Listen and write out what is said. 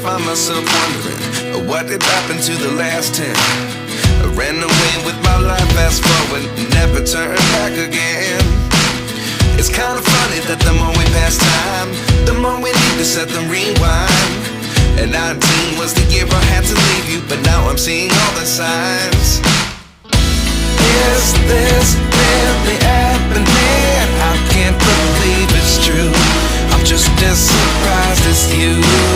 find myself wondering what did happen to the last 10. I ran away with my life, fast forward, never turn back again. It's kind of funny that the more we pass time, the more we need to set the rewind. And 19 was the year I had to leave you, but now I'm seeing all the signs. Is this really happening? I can't believe it's true. I'm just as surprised as you.